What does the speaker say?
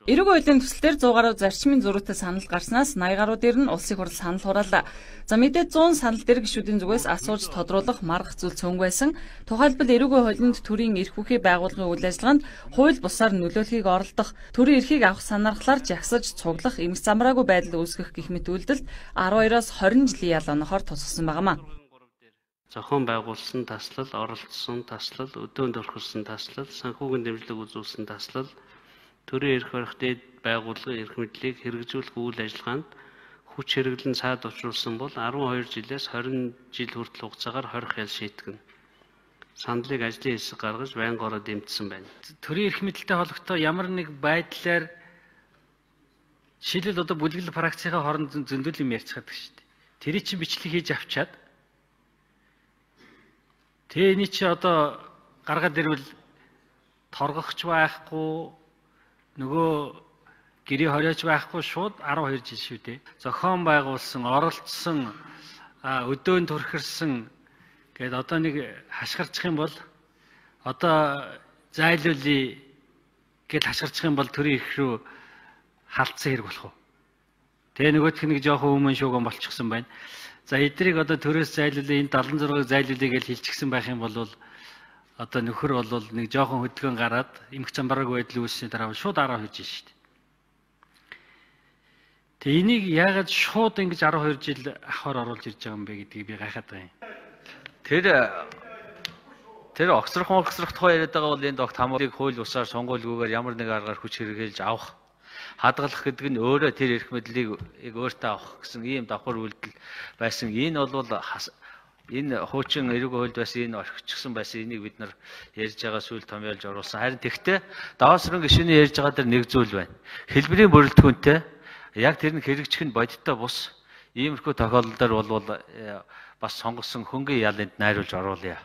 Эрүүг хуулийн төслээр 100 гаруй зарчмын зөрүүтэй санал гарснаас 80 гаруй дээр нь улсын хурал санал хураалаа. За мэдээд 100 санал дээр гишүүдийн зүгээс асууж тодруулах маргах зүйл цөөнгүй байсан. Тухайлбал эрүүгийн хуулинд төрийн эрх бүхий байгууллагын үйл ажиллагаанд хууль бусаар нөлөөлөхийг оролдох, төрийн эрхийг авах санаархлаар жагсаж цуглах, эмх замраагүй байдал үүсгэх гэх мэт үйлдэлд 12-оос 20 жилийн ял онохоор тусгасан байнамаа. Зохион байгуулсан таслал, оролцсон таслал, өдөөнд орхирсан таслал, санхүүгийн дэмжлэг үзүүлсэн таслал, төрийн эрх барих дээд байгууллагын эрх мэдлийг хэрэгжүүлэх үйл ажиллагаанд хүч хэрэглэн цаад учруулсан бол 12 жилээс 20 жил хүртэл хугацаагаар хорих ял шийтгэнэ. Сандлыг ажлын хэсэг гаргаж байнгаараа дэмжсэн байна. Төрийн эрх мэдэлтэй холбоотой ямар нэг байдлаар шилэл одоо бүлэглэл фракцийн хооронд зөндөл юм ярьцгаад байгаа шүү дээ. Тэр чинь бичлэг хийж авчаад тэний чи одоо гаргаад ирвэл торгохч байхгүй, нөгөө гэрээ хориоч байхгүй, шууд 12 жил шүү дээ. Зохион байгуулсан, оролцсон, өдөөнд төрхирсэн гэдэг одоо нэг хашгирчих юм бол одоо зайлуулъя гэд хашгирчих юм бол төрийн эрх рүү халтсан хэрэг болох уу? Тэгээ нөгөөх нэг жоохон өмнө шууган болчихсон байна. За эдрийг одоо төрөөс зайлуулъя, энэ 76-ыг зайлуулъя гэж хэлчихсэн байх юм бол одоо нөхөр бол нэг жоохон хөдөлгөөн гараад эмх замбараг байдал үүссэний дараа шууд 12 жил шүү дээ. Тэгээ энийг яагаад шууд ингэж 12 жил ахаар оруулж ирж байгаа юм бэ гэдгийг би гайхаад байгаа юм. Тэр огцрох тухай яриад байгаа бол энэ догт хамаалыг хууль бусаар сонгуулгүйгээр ямар нэг аргаар хүч хэрэглэж авах, хадгалах гэдэг нь өөрөө тэр эрх мэдлийг өөртөө авах гэсэн ийм давхар үйлдэл байсан. Энэ бол энэ хуучин эрүүгийн хуульд байсан энэ орхичихсан байсан. Энийг бид нар ярьж байгаа сүүл томьёолж оруулсан. Харин тэгтээ даваасрын гишүүний ярьж байгаа дээр нэг зүйл байна. Хэлбэрийн бүрэлдэхүүнтэй яг тэр нь хэрэгжих нь бодиттой бус иймэрхүү тохиолдолд бол бас сонгосон хөнгөн яланд найруулж оруулъя.